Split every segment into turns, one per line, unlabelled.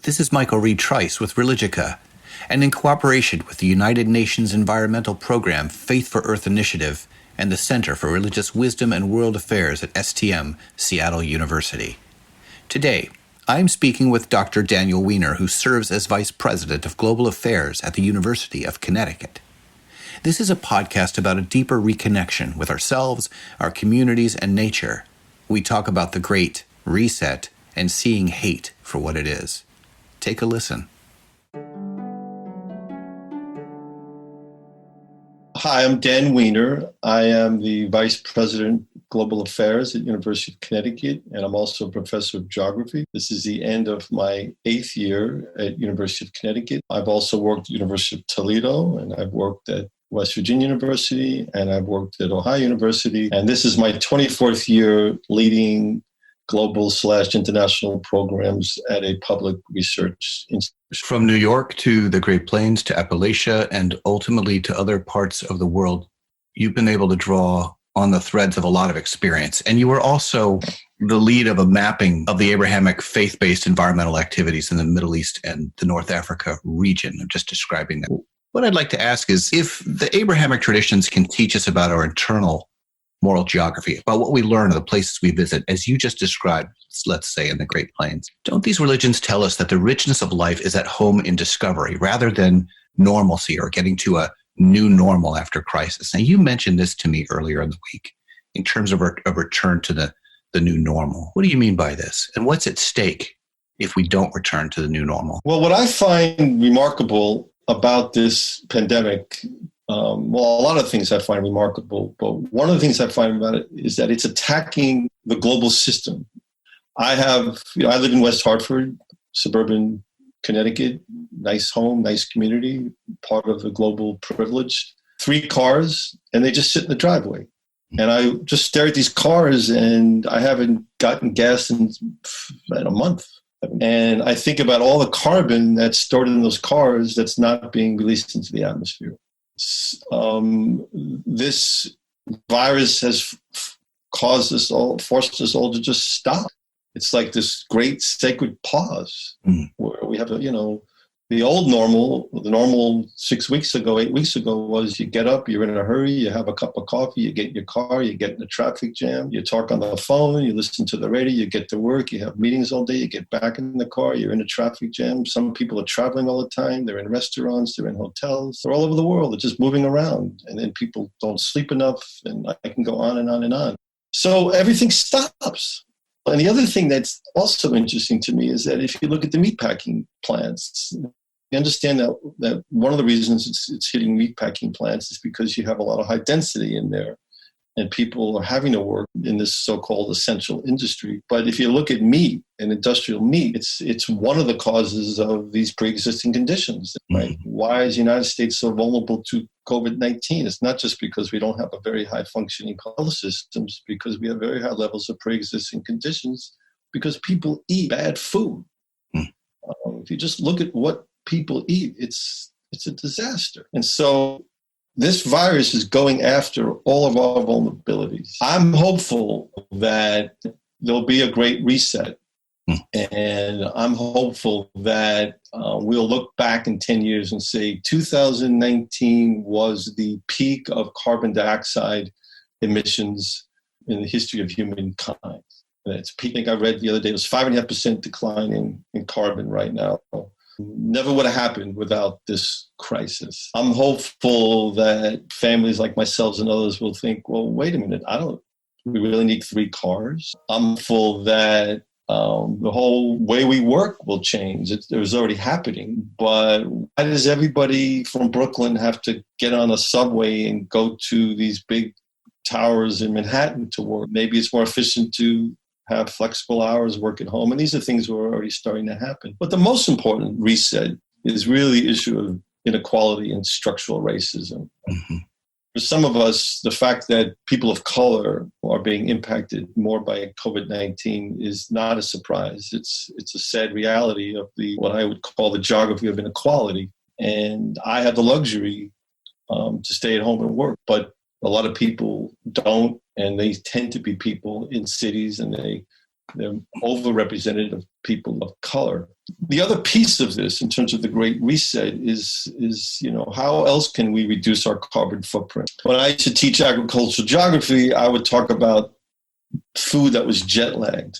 This is Michael Reid Trice with Religica, and in cooperation with the United Nations Environmental Program Faith for Earth Initiative and the Center for Religious Wisdom and World Affairs at STM, Seattle University. Today, I'm speaking with Dr. Daniel Weiner, who serves as Vice President of Global Affairs at the University of Connecticut. This is a podcast about a deeper reconnection with ourselves, our communities, and nature. We talk about the Great Reset and seeing hate for what it is. Take a listen.
Hi, I'm Dan Weiner. I am the Vice President of Global Affairs at University of Connecticut, and I'm also a professor of geography. This is the end of my 8th year at University of Connecticut. I've also worked at University of Toledo, and I've worked at West Virginia University, and I've worked at Ohio University. And this is my 24th year leading global/international programs at a public research institution.
From New York to the Great Plains to Appalachia and ultimately to other parts of the world, you've been able to draw on the threads of a lot of experience. And you were also the lead of a mapping of the Abrahamic faith-based environmental activities in the Middle East and the North Africa region. I'm just describing that. What I'd like to ask is if the Abrahamic traditions can teach us about our internal moral geography, about what we learn of the places we visit, as you just described, let's say in the Great Plains, don't these religions tell us that the richness of life is at home in discovery rather than normalcy or getting to a new normal after crisis? Now, you mentioned this to me earlier in the week in terms of a return to the new normal. What do you mean by this? And what's at stake if we don't return to the new normal?
Well, what I find remarkable about this pandemic, a lot of things I find remarkable, but one of the things I find about it is that it's attacking the global system. I live in West Hartford, suburban Connecticut, nice home, nice community, part of the global privilege. 3 cars, and they just sit in the driveway. And I just stare at these cars, and I haven't gotten gas in a month. And I think about all the carbon that's stored in those cars that's not being released into the atmosphere. This virus has forced us all to just stop. It's like this great sacred pause where we have the old normal, the normal 6 weeks ago, 8 weeks ago was you get up, you're in a hurry, you have a cup of coffee, you get in your car, you get in a traffic jam, you talk on the phone, you listen to the radio, you get to work, you have meetings all day, you get back in the car, you're in a traffic jam. Some people are traveling all the time. They're in restaurants, they're in hotels, they're all over the world. They're just moving around. And then people don't sleep enough, and I can go on and on and on. So everything stops. And the other thing that's also interesting to me is that if you look at the meatpacking plants, you understand that one of the reasons it's hitting meatpacking plants is because you have a lot of high density in there, and people are having to work in this so-called essential industry. But if you look at meat and industrial meat, it's one of the causes of these pre-existing conditions. Right? Why is the United States so vulnerable to COVID-19? It's not just because we don't have a very high functioning health systems, because we have very high levels of pre-existing conditions, because people eat bad food. If you just look at what people eat, it's a disaster. And so this virus is going after all of our vulnerabilities. I'm hopeful that there'll be a great reset. And I'm hopeful that we'll look back in 10 years and say 2019 was the peak of carbon dioxide emissions in the history of humankind. It's peak. I think I read the other day, it was 5.5% decline in carbon right now. Never would have happened without this crisis. I'm hopeful that families like myself and others will think, well, wait a minute, we really need 3 cars. I'm hopeful that the whole way we work will change. It was already happening, but why does everybody from Brooklyn have to get on a subway and go to these big towers in Manhattan to work? Maybe it's more efficient to have flexible hours, work at home. And these are things that are already starting to happen. But the most important reset is really the issue of inequality and structural racism. For some of us, the fact that people of color are being impacted more by COVID-19 is not a surprise. It's a sad reality of what I would call the geography of inequality. And I have the luxury to stay at home and work, but a lot of people don't, and they tend to be people in cities, and they're overrepresented of people of color. The other piece of this, in terms of the Great Reset, is how else can we reduce our carbon footprint? When I used to teach agricultural geography, I would talk about food that was jet lagged.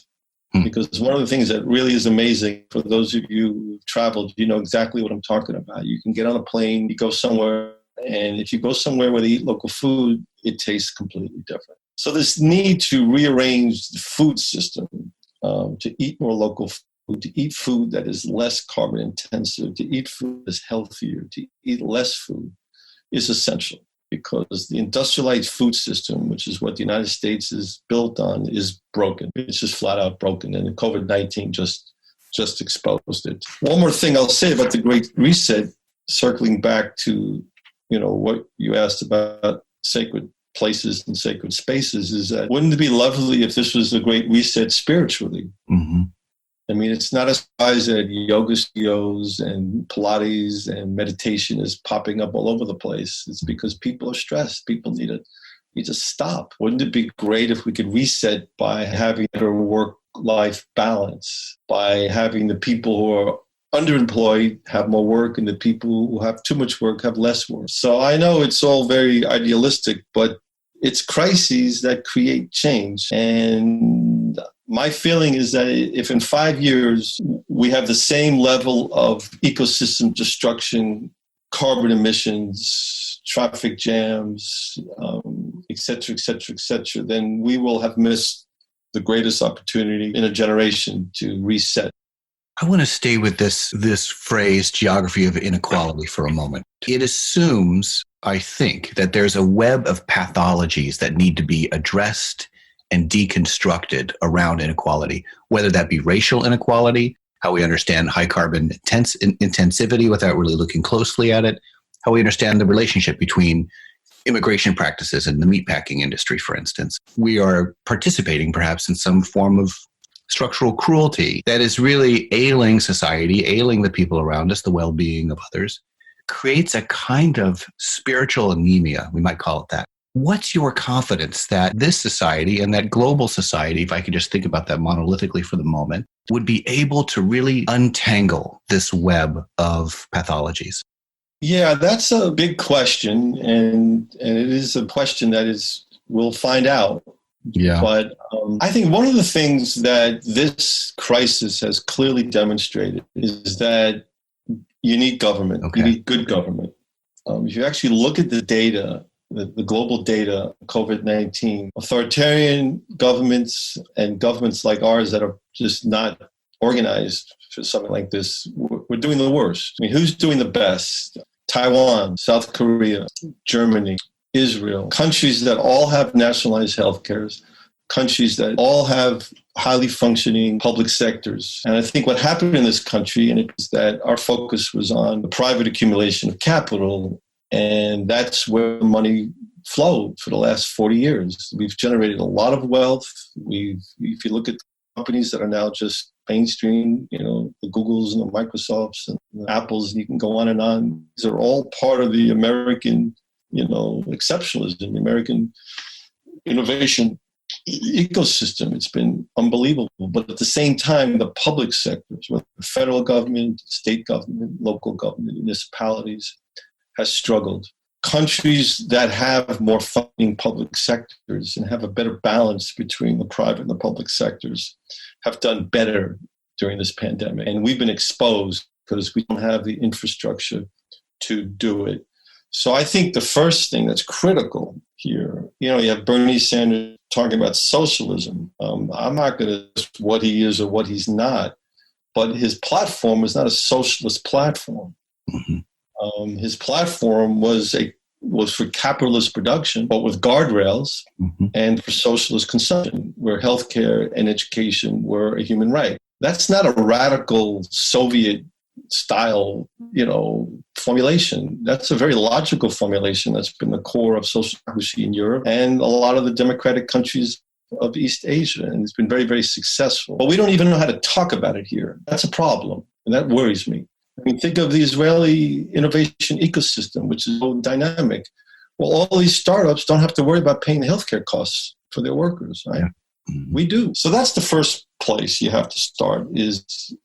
Because one of the things that really is amazing, for those of you who've traveled, you know exactly what I'm talking about. You can get on a plane, you go somewhere, and if you go somewhere where they eat local food, it tastes completely different. So this need to rearrange the food system, to eat more local food, to eat food that is less carbon intensive, to eat food that's healthier, to eat less food, is essential. Because the industrialized food system, which is what the United States is built on, is broken. It's just flat out broken. And COVID-19 just exposed it. One more thing I'll say about the Great Reset, circling back to, what you asked about sacred places and sacred spaces, is that wouldn't it be lovely if this was the Great Reset spiritually? Mm-hmm. I mean, it's not a surprise that yoga studios and Pilates and meditation is popping up all over the place. It's because people are stressed. People need to stop. Wouldn't it be great if we could reset by having better work-life balance, by having the people who are underemployed have more work and the people who have too much work have less work? So I know it's all very idealistic, but it's crises that create change. And my feeling is that if in 5 years we have the same level of ecosystem destruction, carbon emissions, traffic jams, et cetera, then we will have missed the greatest opportunity in a generation to reset.
I want to stay with this phrase, geography of inequality, for a moment. It assumes, I think, that there's a web of pathologies that need to be addressed and deconstructed around inequality, whether that be racial inequality, how we understand high carbon intensivity without really looking closely at it, how we understand the relationship between immigration practices and the meatpacking industry, for instance. We are participating perhaps in some form of structural cruelty that is really ailing society, ailing the people around us, the well-being of others, creates a kind of spiritual anemia, we might call it that. What's your confidence that this society and that global society, if I could just think about that monolithically for the moment, would be able to really untangle this web of pathologies?
Yeah, that's a big question, and it is a question that we'll find out.
Yeah.
But I think one of the things that this crisis has clearly demonstrated is that you need government. Okay. You need good government. If you actually look at the data, the global data, COVID-19, authoritarian governments and governments like ours that are just not organized for something like this, we're doing the worst. I mean, who's doing the best? Taiwan, South Korea, Germany, Israel, countries that all have nationalized healthcare, countries that all have highly functioning public sectors. And I think what happened in this country is that our focus was on the private accumulation of capital, and that's where money flowed for the last 40 years. We've generated a lot of wealth. If you look at companies that are now just mainstream, the Googles and the Microsofts and the Apples, and you can go on and on. These are all part of the American, exceptionalism, the American innovation ecosystem. It's been unbelievable. But at the same time, the public sectors, whether the federal government, state government, local government, municipalities, has struggled. Countries that have more funding public sectors and have a better balance between the private and the public sectors have done better during this pandemic. And we've been exposed because we don't have the infrastructure to do it. So I think the first thing that's critical here, you have Bernie Sanders talking about socialism. I'm not going to say what he is or what he's not, but his platform is not a socialist platform. Mm-hmm. His platform was for capitalist production, but with guardrails, mm-hmm. and for socialist consumption, where healthcare and education were a human right. That's not a radical Soviet style, formulation. That's a very logical formulation that's been the core of social democracy in Europe and a lot of the democratic countries of East Asia, and it's been very, very successful. But we don't even know how to talk about it here. That's a problem, and that worries me. I mean, think of the Israeli innovation ecosystem, which is so dynamic. Well, all these startups don't have to worry about paying the healthcare costs for their workers, right? Yeah.
Mm-hmm.
We do. So that's the first place you have to start, is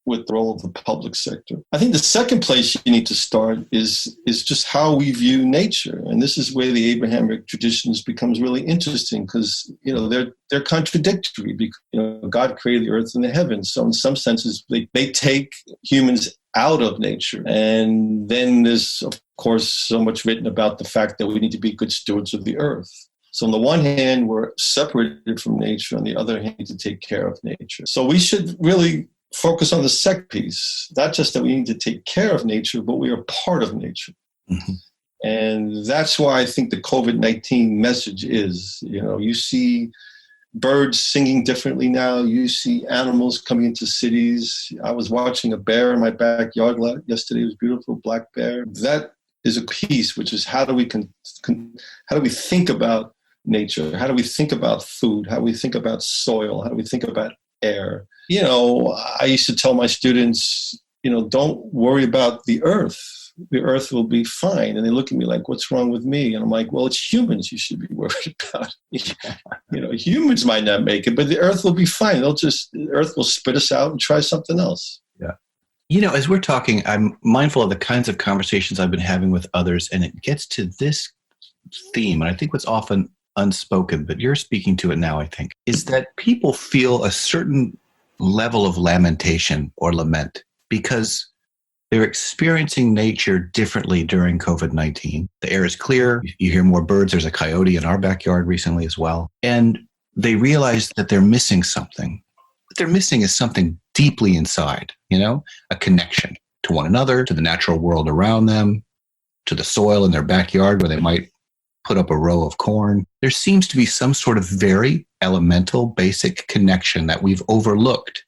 with the role of the public sector. I think the second place you need to start is just how we view nature. And this is where the Abrahamic traditions becomes really interesting, because, they're contradictory, because, God created the earth and the heavens. So in some senses, they take humans out of nature. And then there's, of course, so much written about the fact that we need to be good stewards of the earth. So on the one hand, we're separated from nature. On the other hand, to take care of nature. So we should really focus on the second piece, not just that we need to take care of nature, but we are part of nature.
Mm-hmm.
And that's why I think the COVID-19 message is, you see birds singing differently now. You see animals coming into cities. I was watching a bear in my backyard yesterday. It was a beautiful black bear. That is a piece, which is how do we think about nature? How do we think about food? How do we think about soil? How do we think about air? I used to tell my students, don't worry about the earth. The earth will be fine. And they look at me like, what's wrong with me? And I'm like, well, it's humans you should be worried about. Humans might not make it, but the earth will be fine. The earth will spit us out and try something else.
Yeah. As we're talking, I'm mindful of the kinds of conversations I've been having with others, and it gets to this theme. And I think what's often unspoken, but you're speaking to it now, I think, is that people feel a certain level of lamentation or lament because they're experiencing nature differently during COVID-19. The air is clear. You hear more birds. There's a coyote in our backyard recently as well. And they realize that they're missing something. What they're missing is something deeply inside, a connection to one another, to the natural world around them, to the soil in their backyard where they might put up a row of corn. There seems to be some sort of very elemental, basic connection that we've overlooked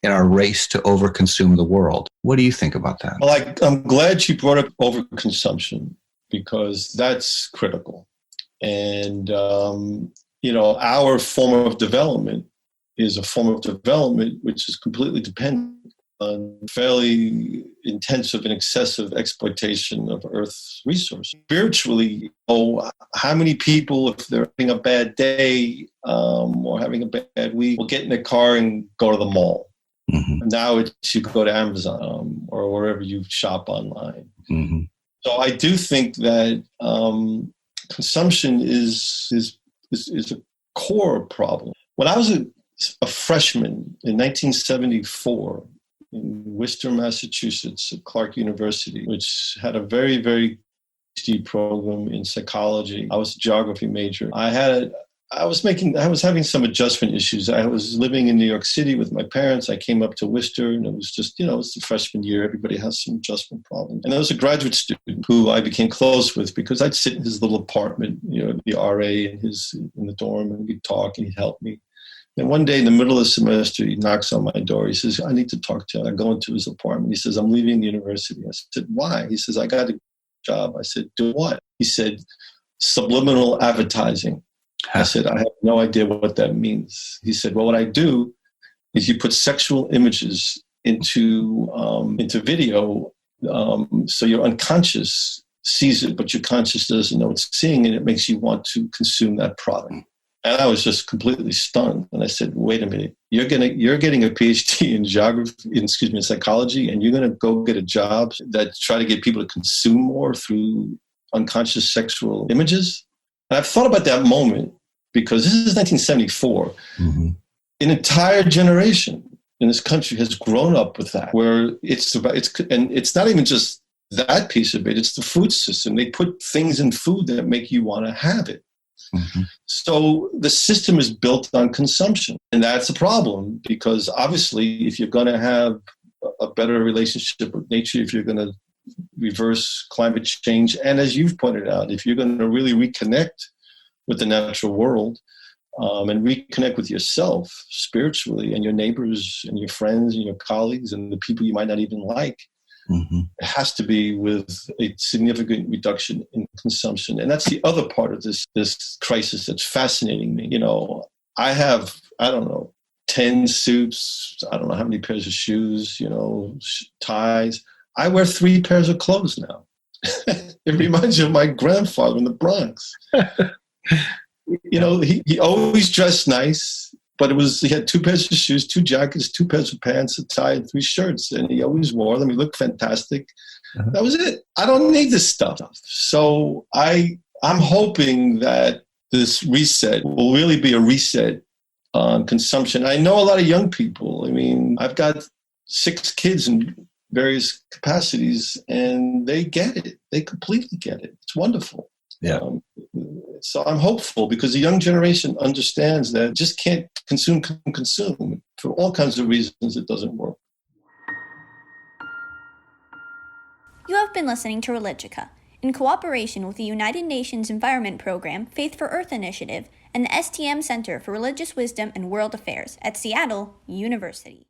in our race to overconsume the world. What do you think about that?
Well, I'm glad you brought up overconsumption, because that's critical. And, our form of development is a form of development which is completely dependent on fairly intensive and excessive exploitation of Earth's resources. Spiritually, how many people, if they're having a bad day or having a bad week, will get in a car and go to the mall?
Mm-hmm.
Now you go to Amazon or wherever you shop online.
Mm-hmm.
So I do think that consumption is a core problem. When I was a freshman in 1974 in Worcester, Massachusetts, at Clark University, which had a very, very PhD program in psychology. I was a geography major. I was having some adjustment issues. I was living in New York City with my parents. I came up to Worcester, and it was just, it's the freshman year. Everybody has some adjustment problems. And there was a graduate student who I became close with because I'd sit in his little apartment, the RA in the dorm, and we'd talk, and he'd help me. And one day in the middle of the semester, he knocks on my door. He says, I need to talk to you. I go into his apartment. He says, I'm leaving the university. I said, why? He says, I got a job. I said, do what? He said, subliminal advertising. I said, I have no idea what that means. He said, well, what I do is you put sexual images into video, so your unconscious sees it, but your conscious doesn't know it's seeing, and it makes you want to consume that product. And I was just completely stunned. And I said, wait a minute, you're getting a PhD in psychology, and you're going to go get a job that try to get people to consume more through unconscious sexual images? And I've thought about that moment because this is 1974. Mm-hmm. An entire generation in this country has grown up with that, where it's not even just that piece of it, it's the food system. They put things in food that make you want to have it. Mm-hmm. So the system is built on consumption. And that's a problem because obviously if you're going to have a better relationship with nature, if you're going to reverse climate change, and as you've pointed out, if you're going to really reconnect with the natural world and reconnect with yourself spiritually and your neighbors and your friends and your colleagues and the people you might not even like, mm-hmm. It has to be with a significant reduction in consumption. And that's the other part of this crisis that's fascinating me. I have, 10 suits, I don't know how many pairs of shoes, ties. I wear 3 pairs of clothes now. It reminds you of my grandfather in the Bronx. He always dressed nice. But he had 2 pairs of shoes, 2 jackets, 2 pairs of pants, a tie, and 3 shirts. And he always wore them. He looked fantastic. Uh-huh. That was it. I don't need this stuff. So I'm hoping that this reset will really be a reset on consumption. I know a lot of young people. I mean, I've got 6 kids in various capacities, and they get it. They completely get it. It's wonderful.
Yeah.
So I'm hopeful because the young generation understands that just can't consume. For all kinds of reasons, it doesn't work.
You have been listening to Religica, in cooperation with the United Nations Environment Program Faith for Earth Initiative and the STM Center for Religious Wisdom and World Affairs at Seattle University.